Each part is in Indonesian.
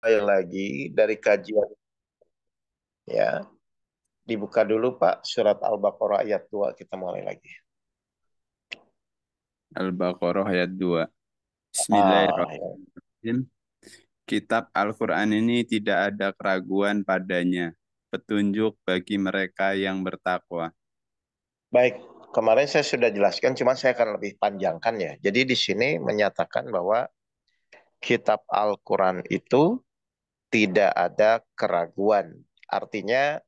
Mulai lagi dari kajian ya. Dibuka dulu Pak surat Al-Baqarah ayat 2 kita mulai lagi. Al-Baqarah ayat 2. Ya. Bismillahirrahmanirrahim. Kitab Al-Quran ini tidak ada keraguan padanya. Petunjuk bagi mereka yang bertakwa. Baik, kemarin saya sudah jelaskan, cuman saya akan lebih panjangkan ya. Jadi di sini menyatakan bahwa kitab Al-Quran itu tidak ada keraguan. Artinya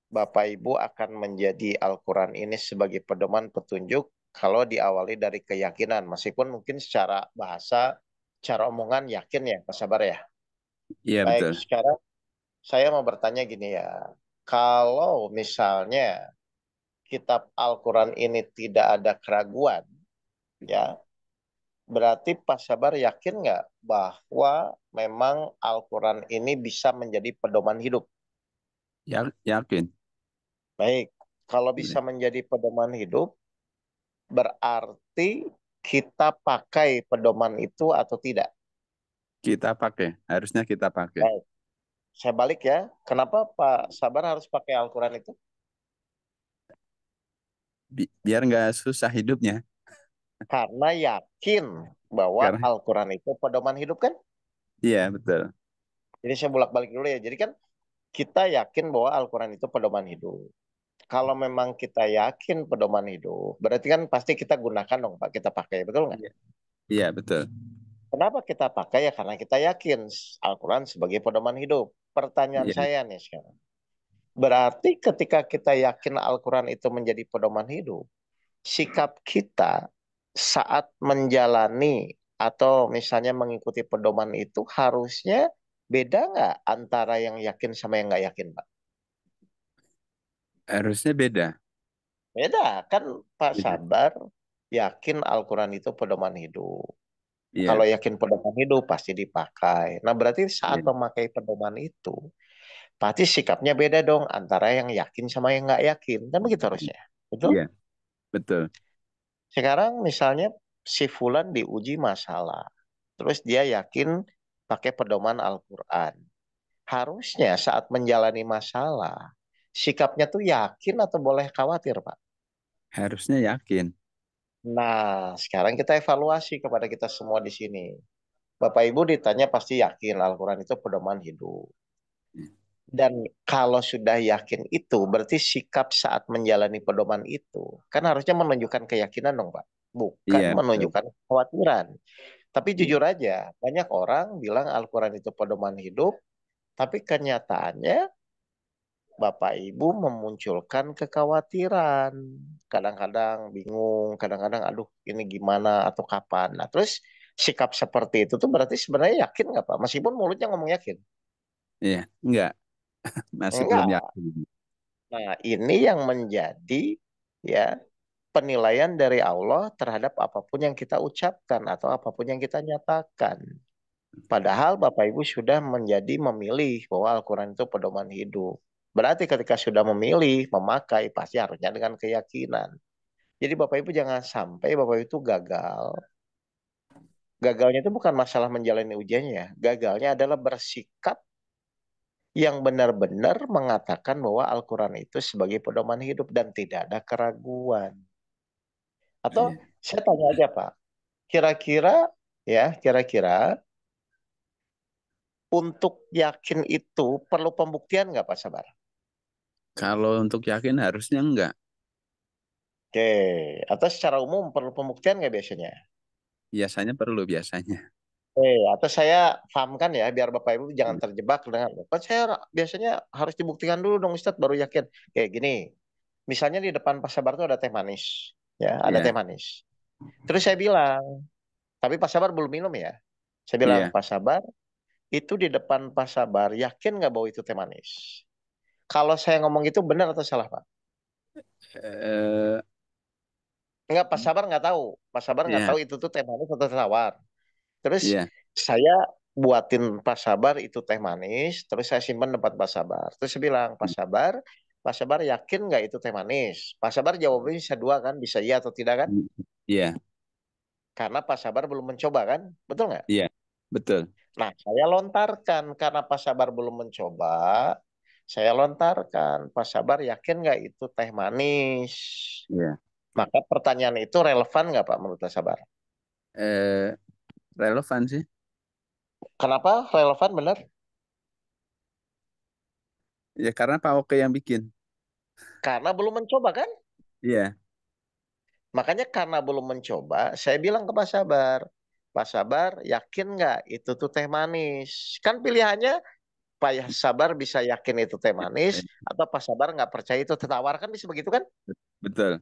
Bapak Ibu akan menjadi Al-Quran ini sebagai pedoman petunjuk kalau diawali dari keyakinan. Meskipun mungkin secara bahasa, cara omongan yakin ya Pak Sabar ya. Iya Baik, betul. sekarang saya mau bertanya gini ya, kalau misalnya kitab Al-Quran ini tidak ada keraguan, ya, berarti Pak Sabar yakin nggak bahwa memang Al-Quran ini bisa menjadi pedoman hidup? Yakin. Baik, kalau bisa Boleh. menjadi pedoman hidup, berarti kita pakai pedoman itu atau tidak? Kita pakai. Harusnya kita pakai. Baik, saya balik ya. Kenapa Pak Sabar harus pakai Al-Quran itu? Biar nggak susah hidupnya. Karena yakin bahwa Karena Al-Quran itu pedoman hidup kan? iya betul. Jadi saya bolak-balik dulu ya. Jadi kan kita yakin bahwa Al-Quran itu pedoman hidup. Kalau memang kita yakin pedoman hidup, berarti kan pasti kita gunakan dong Pak, kita pakai, betul nggak? Iya. Iya betul. Kenapa kita pakai ya? Karena kita yakin Al-Quran sebagai pedoman hidup. Pertanyaan Iya. saya nih sekarang. Berarti ketika kita yakin Al-Quran itu menjadi pedoman hidup, sikap kita saat menjalani atau misalnya mengikuti pedoman itu harusnya beda nggak antara yang yakin sama yang nggak yakin, Pak? Harusnya beda. Beda kan Pak Beda. Sabar yakin Al-Quran itu pedoman hidup. Kalau Iya. yakin pedoman hidup pasti dipakai. Nah berarti saat Iya. memakai pedoman itu pasti sikapnya beda dong antara yang yakin sama yang nggak yakin. Kan begitu harusnya. Betul? Iya. Betul. Sekarang misalnya si Fulan diuji masalah. Terus dia yakin pakai pedoman Al-Quran. Harusnya saat menjalani masalah, sikapnya tuh yakin atau boleh khawatir, Pak? Harusnya yakin. Nah, sekarang kita evaluasi kepada kita semua di sini. Bapak Ibu ditanya pasti yakin Al-Quran itu pedoman hidup. Dan kalau sudah yakin itu, berarti sikap saat menjalani pedoman itu, kan harusnya menunjukkan keyakinan dong, Pak. Bukan Iya betul. menunjukkan kekhawatiran. Tapi Iya. jujur aja, banyak orang bilang Al-Quran itu pedoman hidup, tapi kenyataannya Bapak Ibu memunculkan kekhawatiran. Kadang-kadang bingung, kadang-kadang aduh ini gimana atau kapan. Nah terus sikap seperti itu tuh berarti sebenarnya yakin nggak Pak? Meskipun mulutnya ngomong yakin. Iya. Enggak. Masih belum Enggak. yakin. Nah ini yang menjadi ya penilaian dari Allah terhadap apapun yang kita ucapkan atau apapun yang kita nyatakan. Padahal Bapak Ibu sudah menjadi memilih bahwa Al-Quran itu pedoman hidup. Berarti ketika sudah memilih, memakai, pasti harusnya dengan keyakinan. Jadi Bapak Ibu jangan sampai Bapak Ibu itu gagal. Gagalnya itu bukan masalah menjalani ujiannya. Gagalnya adalah bersikap yang benar-benar mengatakan bahwa Al-Quran itu sebagai pedoman hidup dan tidak ada keraguan. Atau Iya. saya tanya aja Pak, kira-kira kira-kira untuk yakin itu perlu pembuktian nggak Pak Sabar? Kalau untuk yakin harusnya enggak. Oke, atau secara umum perlu pembuktian nggak biasanya? Biasanya perlu biasanya. Atau saya pahamkan ya, biar Bapak Ibu jangan terjebak dengan, kan saya biasanya harus dibuktikan dulu dong Ustadz baru yakin. Kayak gini, misalnya di depan Pak Sabar tuh ada teh manis, ya ada teh Iya. manis. Terus saya bilang, tapi Pak Sabar belum minum ya. Saya bilang, Iya. Pak Sabar, itu di depan Pak Sabar, yakin nggak bahwa itu teh manis? Kalau saya ngomong itu benar atau salah Pak? Eh, Enggak, Pak Sabar nggak tahu. Pak Sabar nggak iya. tahu itu tuh teh manis atau teh tawar. Terus Iya. saya buatin Pak Sabar itu teh manis, terus saya simpan tempat Pak Sabar. Terus saya bilang, Pak Sabar yakin nggak itu teh manis? Pak Sabar jawabnya bisa dua kan, bisa iya atau tidak kan? Iya. Karena Pak Sabar belum mencoba kan, betul nggak? Iya. Betul. Nah, saya lontarkan karena Pak Sabar belum mencoba. Saya lontarkan, Pak Sabar yakin nggak itu teh manis? Iya. Maka pertanyaan itu relevan nggak Pak menurut Pak Sabar? Eh, Relevan sih. Kenapa relevan benar? Ya karena Pak Oke yang bikin. Karena belum mencoba kan? Iya. Makanya karena belum mencoba, saya bilang ke Pak Sabar yakin nggak itu tuh teh manis? Kan pilihannya Pak Sabar bisa yakin itu teh manis, Eh, atau Pak Sabar nggak percaya itu teh tawar kan bisa begitu kan? Betul.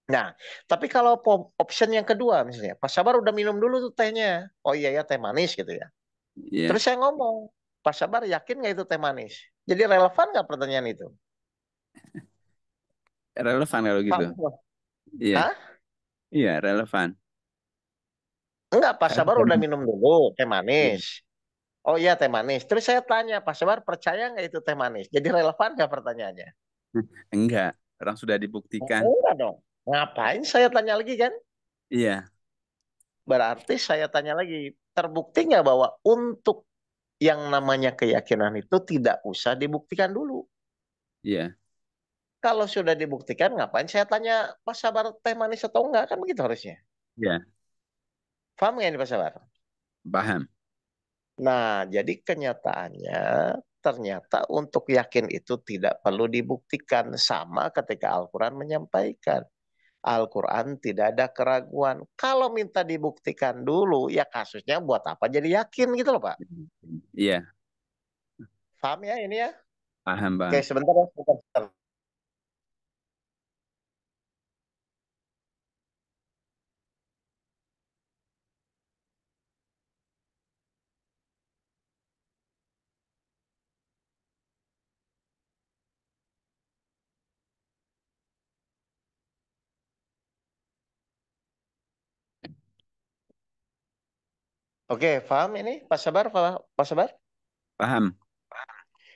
Nah, tapi kalau option yang kedua misalnya, Pak Sabar udah minum dulu tuh tehnya. Oh iya ya teh manis gitu ya. Terus Iya. saya ngomong, Pak Sabar yakin nggak itu teh manis? Jadi relevan nggak pertanyaan itu? Relevan kalau gitu. Paham nggak? Iya. Hah? Iya, relevan. Enggak, Pak Karena Sabar udah memang minum dulu teh iya. manis. Oh iya teh manis. Terus saya tanya, Pak Sabar percaya nggak itu teh manis? Jadi relevan nggak pertanyaannya? Enggak, orang sudah dibuktikan. Enggak dong. Ngapain saya tanya lagi kan? Iya. Berarti saya tanya lagi, terbukti nggak bahwa untuk yang namanya keyakinan itu tidak usah dibuktikan dulu? Iya. Kalau sudah dibuktikan, ngapain saya tanya Pak Sabar teh manis atau enggak? Kan begitu harusnya. Iya. Paham nggak ini Pak Sabar? Paham. Nah, jadi kenyataannya ternyata untuk yakin itu tidak perlu dibuktikan. Sama ketika Al-Quran menyampaikan. Al-Quran tidak ada keraguan. Kalau minta dibuktikan dulu, ya kasusnya buat apa jadi yakin gitu loh Pak. Iya. Paham ya ini ya? Paham, Oke, Bang. sebentar ya. Sebentar. Oke, paham ini Pak Sabar? Pak Sabar? Paham.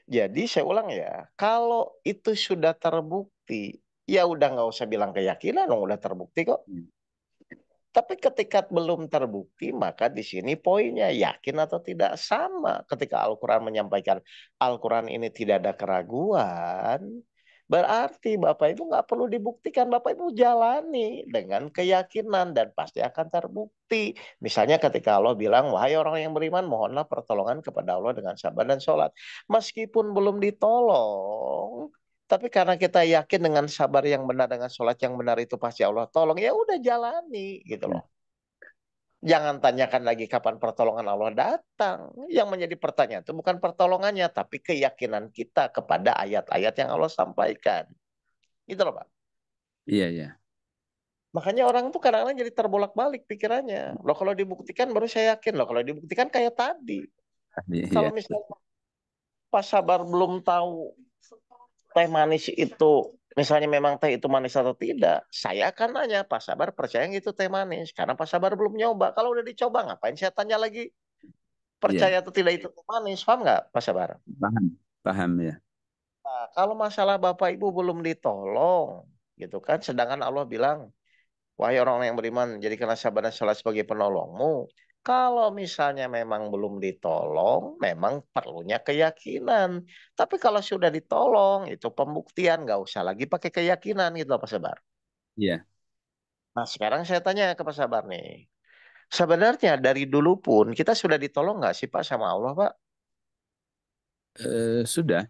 Jadi saya ulang ya, kalau itu sudah terbukti, ya udah nggak usah bilang keyakinan, dong, udah terbukti kok. Tapi ketika belum terbukti, maka di sini poinnya yakin atau tidak sama. Ketika Al-Quran menyampaikan Al-Quran ini tidak ada keraguan, berarti Bapak Ibu nggak perlu dibuktikan. Bapak Ibu jalani dengan keyakinan dan pasti akan terbukti. Misalnya ketika Allah bilang, wahai orang yang beriman, mohonlah pertolongan kepada Allah dengan sabar dan sholat. Meskipun belum ditolong, tapi karena kita yakin dengan sabar yang benar, dengan sholat yang benar itu pasti Allah tolong, ya udah jalani gitu loh. Jangan tanyakan lagi kapan pertolongan Allah datang. Yang menjadi pertanyaan itu bukan pertolongannya, tapi keyakinan kita kepada ayat-ayat yang Allah sampaikan. Gitu loh Pak. Iya, iya. Makanya orang tuh kadang-kadang jadi terbolak-balik pikirannya. Loh kalau dibuktikan baru saya yakin. Loh kalau dibuktikan kayak tadi. Kalau Iya. misalnya Pak Sabar belum tahu teh manis itu, misalnya memang teh itu manis atau tidak, saya akan nanya, Pak Sabar percaya nggak itu teh manis? Karena Pak Sabar belum nyoba. Kalau udah dicoba, ngapain saya tanya lagi? Iya. Percaya atau tidak itu teh manis? Paham nggak, Pak Sabar? Paham. Paham ya. Nah, kalau masalah Bapak Ibu belum ditolong, gitu kan, sedangkan Allah bilang, wahai orang yang beriman, jadikanlah sabar dan salat sebagai penolongmu. Kalau misalnya memang belum ditolong, memang perlunya keyakinan. Tapi kalau sudah ditolong, itu pembuktian. Nggak usah lagi pakai keyakinan gitu Pak Sabar. Iya. Nah sekarang saya tanya ke Pak Sabar nih. Sebenarnya dari dulu pun kita sudah ditolong nggak sih Pak sama Allah Pak? Sudah.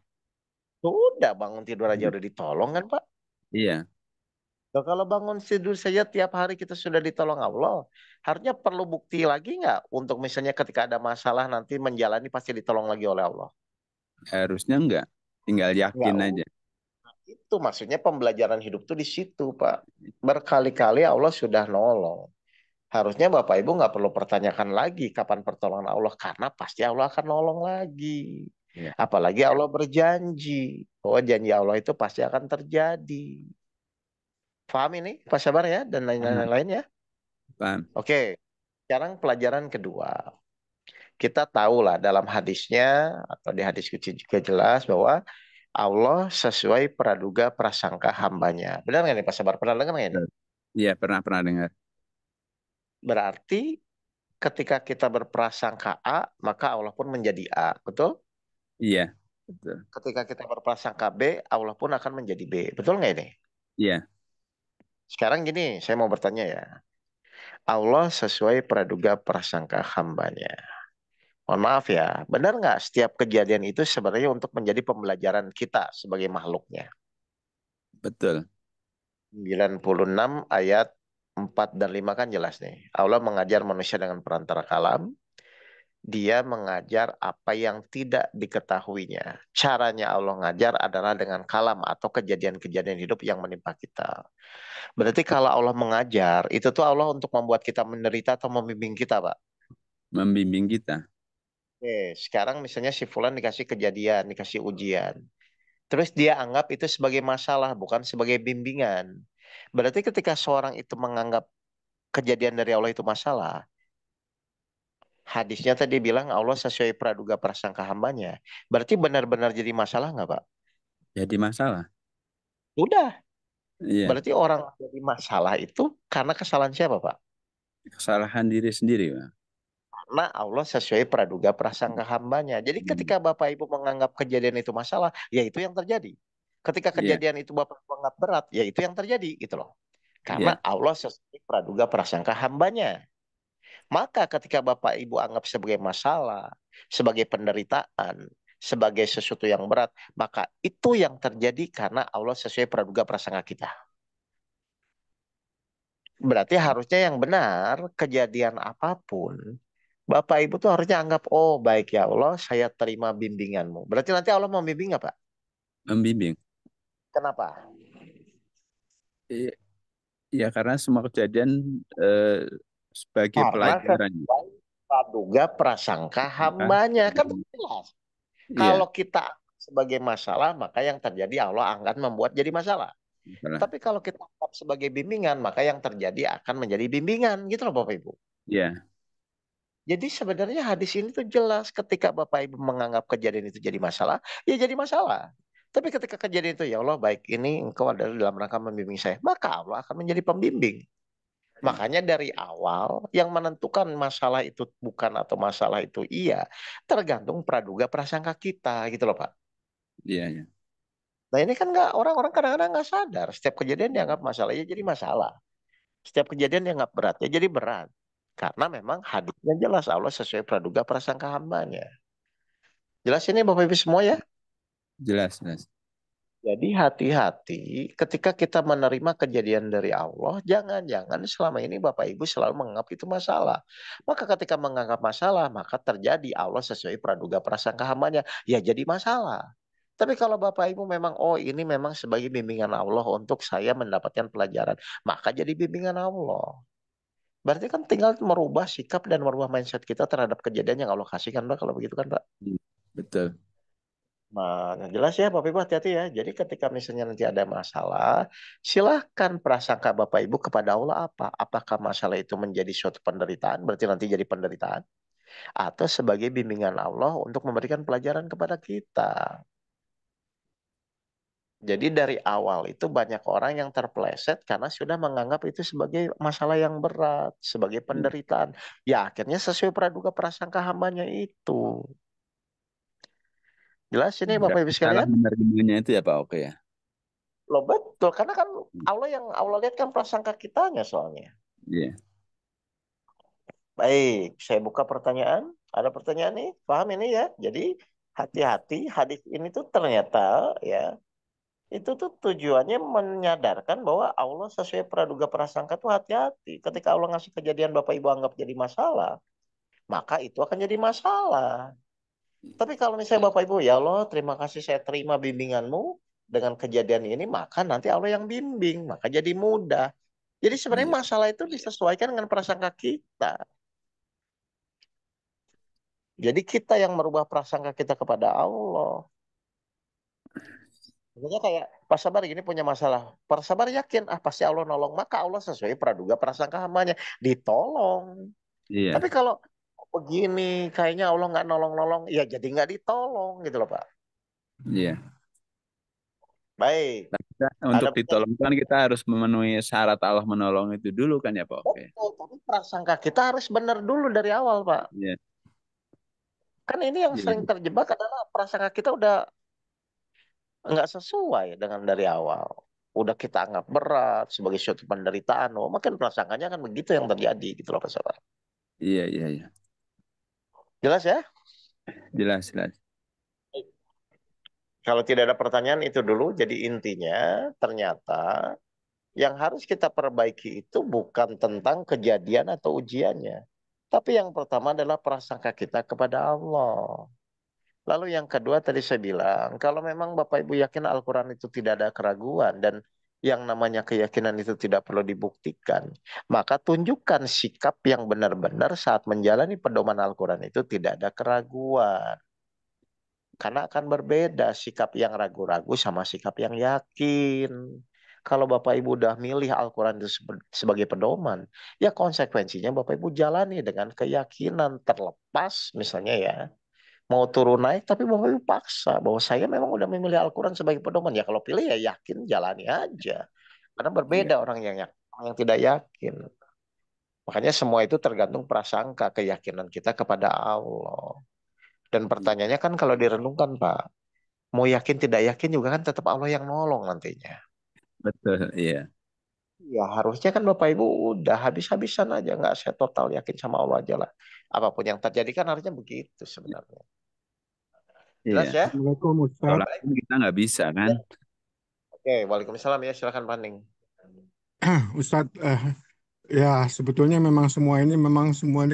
Sudah bangun tidur aja udah ditolong kan Pak? Iya. Loh, kalau bangun tidur saja tiap hari kita sudah ditolong Allah, harusnya perlu bukti lagi nggak untuk misalnya ketika ada masalah nanti menjalani pasti ditolong lagi oleh Allah? Harusnya enggak. Tinggal Nggak, yakin aja. itu maksudnya pembelajaran hidup tuh di situ, Pak. Berkali-kali Allah sudah nolong. Harusnya Bapak Ibu nggak perlu pertanyakan lagi kapan pertolongan Allah, karena pasti Allah akan nolong lagi. Iya. Apalagi Allah berjanji bahwa janji Allah itu pasti akan terjadi. Paham ini, Pak Sabar ya, dan Paham. lain-lain ya? Paham. Oke, sekarang pelajaran kedua. Kita tahu lah dalam hadisnya, atau di hadis kecil juga jelas bahwa Allah sesuai praduga prasangka hambanya. Benar nggak nih Pak Sabar? Pernah dengar nggak ini? Iya, pernah pernah dengar. Berarti ketika kita berprasangka A, maka Allah pun menjadi A. Betul? Iya, betul. Ketika kita berprasangka B, Allah pun akan menjadi B. Betul nggak ini? Iya, Sekarang gini, saya mau bertanya ya. Allah sesuai praduga prasangka hambanya. Mohon maaf ya, benar nggak setiap kejadian itu sebenarnya untuk menjadi pembelajaran kita sebagai makhluknya? betul. 96 ayat 4 dan 5 kan jelas nih. Allah mengajar manusia dengan perantara kalam. Dia mengajar apa yang tidak diketahuinya. Caranya Allah ngajar adalah dengan kalam atau kejadian-kejadian hidup yang menimpa kita. Berarti kalau Allah mengajar, itu tuh Allah untuk membuat kita menderita atau membimbing kita, Pak. Membimbing kita. Oke, sekarang misalnya si Fulan dikasih kejadian, dikasih ujian. Terus dia anggap itu sebagai masalah, bukan sebagai bimbingan. Berarti ketika seorang itu menganggap kejadian dari Allah itu masalah, hadisnya tadi bilang Allah sesuai praduga prasangka hambanya. Berarti benar-benar jadi masalah nggak, Pak? Jadi masalah. Udah. Iya, Berarti orang jadi masalah itu karena kesalahan siapa, Pak? kesalahan diri sendiri, Pak. Karena Allah sesuai praduga prasangka hambanya. Jadi Hmm. ketika Bapak Ibu menganggap kejadian itu masalah, ya itu yang terjadi. Ketika Iya, kejadian itu Bapak Ibu anggap berat, ya itu yang terjadi gitu loh. Karena iya, Allah sesuai praduga prasangka hambanya. Maka ketika Bapak Ibu anggap sebagai masalah, sebagai penderitaan, sebagai sesuatu yang berat, maka itu yang terjadi karena Allah sesuai praduga prasangka kita. Berarti harusnya yang benar, kejadian apapun, Bapak Ibu tuh harusnya anggap, oh baik ya Allah, saya terima bimbinganmu. Berarti nanti Allah mau bimbing nggak, Pak? membimbing. Kenapa? Iya, iya, karena semua kejadian eh, sebagai Karena pelajaran. sesuai praduga prasangka Maka, hambanya. Kan itu jelas. Kalau iya, kita sebagai masalah, maka yang terjadi Allah akan membuat jadi masalah. masalah. Tapi kalau kita anggap sebagai bimbingan, maka yang terjadi akan menjadi bimbingan. Gitu loh Bapak Ibu. Iya, Jadi sebenarnya hadis ini tuh jelas ketika Bapak Ibu menganggap kejadian itu jadi masalah, ya jadi masalah. Tapi ketika kejadian itu, ya Allah baik ini engkau adalah dalam rangka membimbing saya, maka Allah akan menjadi pembimbing. Makanya dari awal yang menentukan masalah itu bukan atau masalah itu iya, tergantung praduga prasangka kita gitu loh Pak. iya, iya. Nah ini kan nggak orang-orang kadang-kadang nggak sadar. Setiap kejadian dianggap masalah ya jadi masalah. Setiap kejadian dianggap berat ya jadi berat. Karena memang hadisnya jelas Allah sesuai praduga prasangka hambanya. Jelas ini Bapak Ibu semua ya. Jelas, jelas. Jadi hati-hati ketika kita menerima kejadian dari Allah, jangan-jangan selama ini Bapak Ibu selalu menganggap itu masalah. Maka ketika menganggap masalah, maka terjadi Allah sesuai praduga prasangka hambanya, ya jadi masalah. Tapi kalau Bapak Ibu memang, oh ini memang sebagai bimbingan Allah untuk saya mendapatkan pelajaran, maka jadi bimbingan Allah. Berarti kan tinggal merubah sikap dan merubah mindset kita terhadap kejadian yang Allah kasihkan, Pak, kalau begitu kan, Pak. Hmm, betul. Nah, yang jelas ya Bapak Ibu hati-hati ya. Jadi ketika misalnya nanti ada masalah, silahkan prasangka Bapak Ibu kepada Allah apa? Apakah masalah itu menjadi suatu penderitaan, berarti nanti jadi penderitaan, atau sebagai bimbingan Allah untuk memberikan pelajaran kepada kita. Jadi dari awal itu banyak orang yang terpeleset karena sudah menganggap itu sebagai masalah yang berat, sebagai Iya. penderitaan. Ya akhirnya sesuai praduga prasangka hambanya itu. Jelas ini Bapak Ibu Berarti salah sekalian? menerimanya itu ya Pak Oke ya. Loh betul, karena kan Allah yang Allah lihat kan prasangka kitanya soalnya. Iya, Baik, saya buka pertanyaan. Ada pertanyaan nih, paham ini ya? Jadi hati-hati, hadis ini tuh ternyata ya, itu tuh tujuannya menyadarkan bahwa Allah sesuai praduga prasangka tuh hati-hati. Ketika Allah ngasih kejadian Bapak Ibu anggap jadi masalah, maka itu akan jadi masalah. Tapi kalau misalnya Bapak Ibu, ya Allah, terima kasih saya terima bimbinganmu dengan kejadian ini, maka nanti Allah yang bimbing, maka jadi mudah. Jadi sebenarnya iya, masalah itu disesuaikan dengan prasangka kita. Jadi kita yang merubah prasangka kita kepada Allah. Misalnya kayak Pak Sabar gini punya masalah. Pak Sabar yakin, ah pasti Allah nolong. Maka Allah sesuai praduga prasangka hambanya. Ditolong. Tapi iya, kalau begini, kayaknya Allah nggak nolong-nolong, ya jadi nggak ditolong gitu loh Pak. iya. Baik. Ada Untuk ditolong kan kita harus memenuhi syarat Allah menolong itu dulu kan ya Pak? Oke. betul, tapi prasangka kita harus benar dulu dari awal, Pak. Iya, Kan ini yang iya, sering terjebak adalah prasangka kita udah nggak sesuai dengan dari awal. Udah kita anggap berat sebagai suatu penderitaan. Oh, makin prasangkanya kan begitu yang terjadi gitu loh, Pak Saudara. iya, iya, iya. Jelas ya? Jelas, jelas. Kalau tidak ada pertanyaan itu dulu. Jadi intinya ternyata yang harus kita perbaiki itu bukan tentang kejadian atau ujiannya. Tapi yang pertama adalah prasangka kita kepada Allah. Lalu yang kedua tadi saya bilang, kalau memang Bapak Ibu yakin Al-Quran itu tidak ada keraguan dan yang namanya keyakinan itu tidak perlu dibuktikan, maka tunjukkan sikap yang benar-benar saat menjalani pedoman Al-Quran itu tidak ada keraguan. Karena akan berbeda sikap yang ragu-ragu sama sikap yang yakin. Kalau Bapak Ibu udah milih Al-Quran itu sebagai pedoman, ya konsekuensinya Bapak Ibu jalani dengan keyakinan terlepas misalnya ya mau turun naik tapi Bapak Ibu paksa bahwa saya memang udah memilih Al-Quran sebagai pedoman. Ya kalau pilih ya yakin jalani aja. Karena Iya, berbeda orang yang yakin, orang yang tidak yakin. Makanya semua itu tergantung prasangka keyakinan kita kepada Allah. Dan pertanyaannya kan kalau direnungkan Pak, mau yakin tidak yakin juga kan tetap Allah yang nolong nantinya. betul. Iya, Ya harusnya kan Bapak Ibu udah habis-habisan aja. Nggak saya total yakin sama Allah aja lah. Apapun yang terjadi kan harusnya begitu sebenarnya. iya. Jelas ya? Assalamualaikum Kalau Ustadz. Baik. langsung kita nggak bisa kan? Ya. Oke, Waalaikumsalam ya. Silakan Paning. Ustadz, ya sebetulnya memang semua ini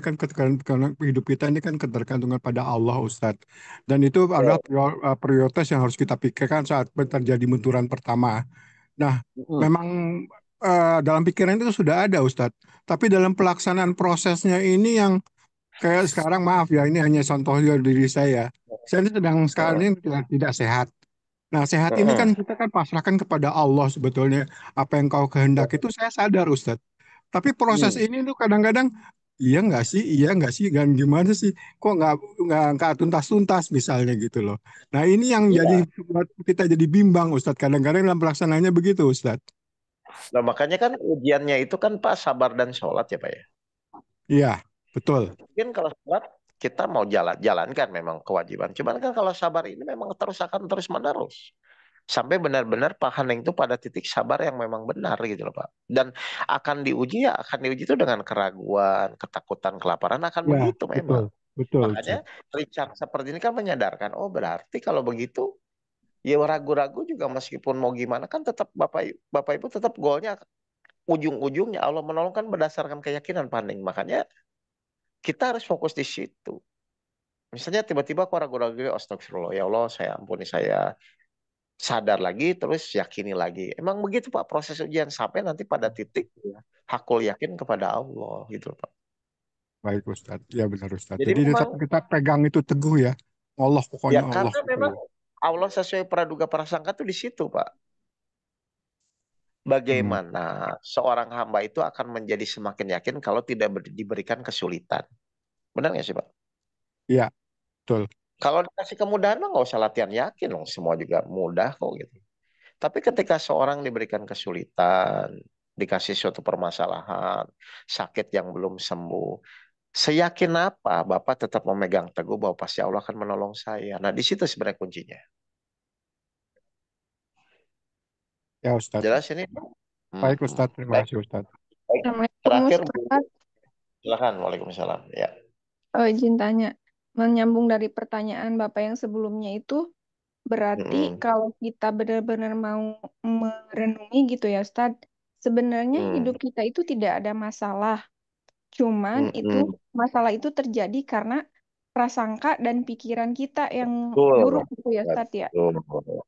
kan karena hidup kita ini kan ketergantungan pada Allah Ustadz. Dan itu adalah prioritas yang harus kita pikirkan saat terjadi benturan pertama. Nah, Mm-mm. memang dalam pikiran itu sudah ada Ustadz. Tapi dalam pelaksanaan prosesnya ini yang kayak sekarang, maaf ya, ini hanya contoh dari diri saya. Saya ini sedang sekarang Mm-mm. ini tidak sehat. Nah, sehat ini kan Mm-mm. kita kan pasrahkan kepada Allah sebetulnya. Apa yang kau kehendaki itu saya sadar, Ustadz. Tapi proses Mm. ini tuh kadang-kadang iya nggak sih, dan gimana sih? Kok nggak tuntas-tuntas misalnya gitu loh. Nah, ini yang jadi Iya. buat kita jadi bimbang, Ustadz. Kadang-kadang dalam pelaksanaannya begitu, Ustadz. Nah, makanya kan ujiannya itu kan Pak sabar dan sholat ya Pak ya. Iya, betul. Mungkin kalau sholat kita mau jalankan memang kewajiban. Cuman kan kalau sabar ini memang terus akan terus menerus. Sampai benar-benar Pak Haneng itu pada titik sabar yang memang benar gitu loh Pak. Dan akan diuji ya akan diuji itu dengan keraguan, ketakutan, kelaparan akan Ya, begitu memang. betul. Betul, Makanya Ustadz. Richard seperti ini kan menyadarkan, oh berarti kalau begitu ya ragu-ragu juga meskipun mau gimana kan tetap Bapak Ibu tetap goalnya ujung-ujungnya Allah menolong kan berdasarkan keyakinan Paning. Makanya kita harus fokus di situ. Misalnya tiba-tiba aku ragu-ragu, astagfirullah, ya Allah, saya ampuni saya. Sadar lagi, terus yakini lagi. Emang begitu Pak proses ujian sampai nanti pada titik hakul yakin kepada Allah gitu Pak. Baik, Ustadz. Ya, benar, Ustadz. Jadi Jadi memang tetap kita pegang itu teguh ya. Allah, ya pokoknya Allah karena gitu memang loh. Allah sesuai praduga prasangka tuh di situ Pak. Hmm. Bagaimana seorang hamba itu akan menjadi semakin yakin kalau tidak diberikan kesulitan. Benar nggak sih Pak? Iya, betul. Kalau dikasih kemudahan mah nggak usah latihan yakin loh, semua juga mudah kok gitu. Tapi ketika seorang diberikan kesulitan, dikasih suatu permasalahan, sakit yang belum sembuh, seyakin apa Bapak tetap memegang teguh bahwa pasti Allah akan menolong saya. Nah, di situ sebenarnya kuncinya. Ya, Ustadz. Jelas ini? Baik, Hmm. Ustadz. Terima Baik, kasih, Ustadz. baik. Assalamualaikum Terakhir, Bu. Ustaz. Silakan. Waalaikumsalam. Ya. Izin tanya, menyambung dari pertanyaan Bapak yang sebelumnya itu, berarti Mm-mm. kalau kita benar-benar mau merenungi gitu ya Ustaz, sebenarnya Mm. hidup kita itu tidak ada masalah. Cuman itu Mm-mm. masalah itu terjadi karena prasangka dan pikiran kita yang buruk Betul. gitu ya Ustaz ya. Betul.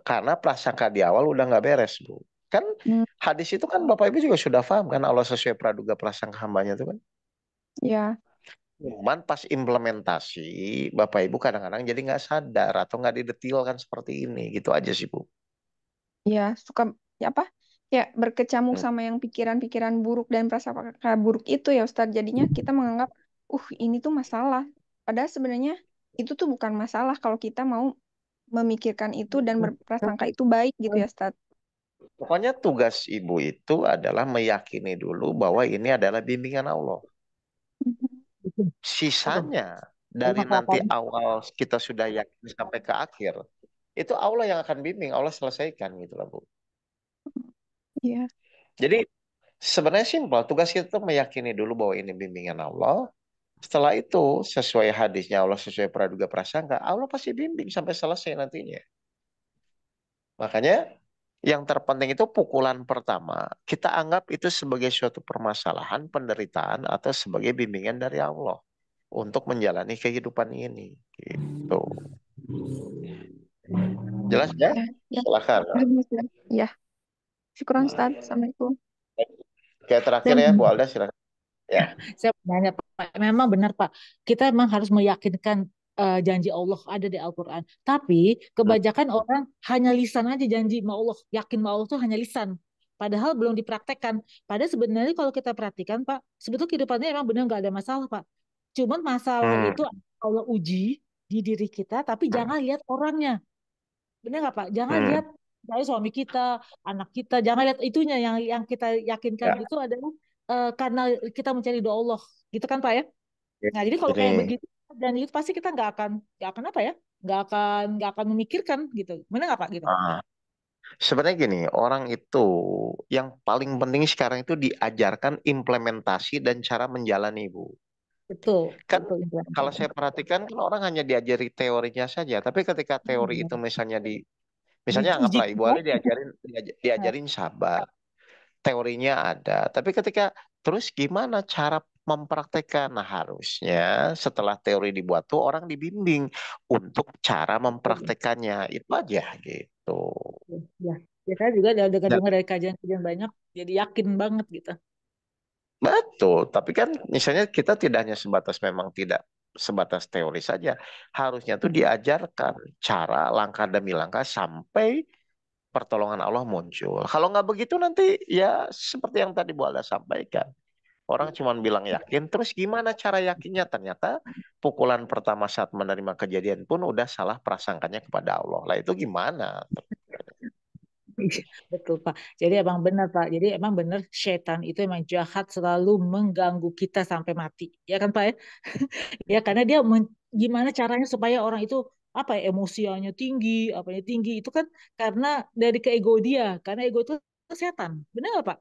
Karena prasangka di awal udah nggak beres, Bu. Kan Hmm, hadis itu kan Bapak Ibu juga sudah paham kan Allah sesuai praduga prasangka hambanya itu kan. ya, Cuman pas implementasi Bapak Ibu kadang-kadang jadi nggak sadar atau nggak didetilkan seperti ini gitu aja sih Bu. ya suka ya apa? Ya berkecamuk Hmm. sama yang pikiran-pikiran buruk dan prasangka buruk itu ya Ustaz. Jadinya kita menganggap, ini tuh masalah. Padahal sebenarnya itu tuh bukan masalah kalau kita mau memikirkan itu dan berprasangka itu baik gitu ya, Ustaz. Pokoknya tugas ibu itu adalah meyakini dulu bahwa ini adalah bimbingan Allah. Betul. Sisanya dari Terima nanti kasih. awal kita sudah yakin sampai ke akhir, itu Allah yang akan bimbing, Allah selesaikan gitu lah Bu. Iya. Jadi sebenarnya simpel, tugas kita tuh meyakini dulu bahwa ini bimbingan Allah. Setelah itu sesuai hadisnya Allah, sesuai praduga prasangka, Allah pasti bimbing sampai selesai nantinya. Makanya yang terpenting itu pukulan pertama. Kita anggap itu sebagai suatu permasalahan, penderitaan, atau sebagai bimbingan dari Allah untuk menjalani kehidupan ini. Gitu. Jelas ya? Ya, ya. Silakan. Ya. Syukuran, Ustaz. Assalamualaikum. Oke, terakhir ya Bu Alda, silakan. Ya. Saya nanya Pak, memang benar Pak, kita memang harus meyakinkan janji Allah ada di Al-Quran. Tapi kebanyakan orang hanya lisan aja janji sama Allah, yakin sama Allah tuh hanya lisan. Padahal belum dipraktekkan. Padahal sebenarnya kalau kita perhatikan Pak, sebetulnya kehidupannya memang benar nggak ada masalah Pak. Cuman masalah itu Allah uji di diri kita, tapi jangan lihat orangnya. Benar nggak Pak? Jangan lihat saya suami kita, anak kita, jangan lihat itunya yang kita yakinkan Ya. itu adalah karena kita mencari doa Allah, gitu kan Pak ya? Nah jadi kalau kayak Gini, begitu dan itu pasti kita nggak akan apa ya? Nggak akan memikirkan gitu. Benar nggak Pak gitu? sebenarnya gini, orang itu yang paling penting sekarang itu diajarkan implementasi dan cara menjalani, Bu. Betul, Kan betul kalau implementasi. saya perhatikan kan orang hanya diajari teorinya saja, tapi ketika teori itu misalnya misalnya Diuji anggaplah Ibu kita, Ali diajarin sabar, teorinya ada, tapi ketika terus gimana cara mempraktekkan? Nah, harusnya setelah teori dibuat tuh orang dibimbing untuk cara mempraktekannya. Itu aja gitu. ya, ya saya juga udah Dan dengar dari kajian-kajian banyak, jadi yakin banget gitu. betul, tapi kan misalnya kita tidak hanya sebatas memang tidak sebatas teori saja, harusnya tuh diajarkan cara langkah demi langkah sampai pertolongan Allah muncul. Kalau nggak begitu nanti ya seperti yang tadi Bu Alda sampaikan. Orang cuma bilang yakin, terus gimana cara yakinnya? Ternyata pukulan pertama saat menerima kejadian pun udah salah prasangkanya kepada Allah. Lah itu gimana? Iya, betul Pak. Jadi emang benar Pak. Jadi emang benar setan itu emang jahat selalu mengganggu kita sampai mati. Ya kan Pak ya? Ya karena dia gimana caranya supaya orang itu apa ya emosinya tinggi, apanya tinggi itu kan karena dari ke ego dia. Karena ego itu setan. Benar nggak Pak?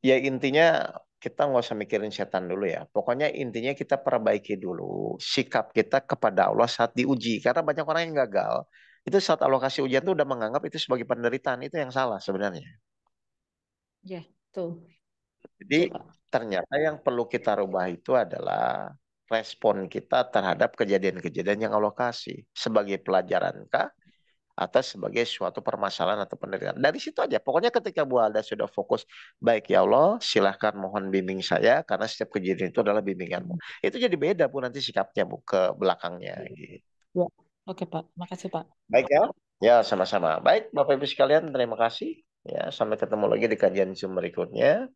Ya intinya kita nggak usah mikirin setan dulu ya. Pokoknya intinya kita perbaiki dulu sikap kita kepada Allah saat diuji. Karena banyak orang yang gagal. Itu saat Allah kasih ujian tuh udah menganggap itu sebagai penderitaan. Itu yang salah sebenarnya. Ya, betul. Jadi Betul Pak. ternyata yang perlu kita rubah itu adalah respon kita terhadap kejadian-kejadian yang Allah kasih. Sebagai pelajaran kah? Atau sebagai suatu permasalahan atau penderitaan. Dari situ aja. Pokoknya ketika Bu Alda sudah fokus, baik ya Allah, silahkan mohon bimbing saya, karena setiap kejadian itu adalah bimbinganmu. Itu jadi beda Bu nanti sikapnya Bu ke belakangnya. Gitu. Ya. Oke Pak. Makasih Pak. Baik ya? Ya sama-sama. Baik Bapak Ibu sekalian, terima kasih. Ya, sampai ketemu lagi di kajian Zoom berikutnya.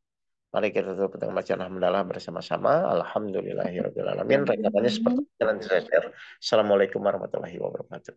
Mari kita tutup dengan bacaan hamdalah bersama-sama. Alhamdulillahirrahmanirrahim. Rekamannya seperti yang nanti saya share. Assalamualaikum warahmatullahi wabarakatuh.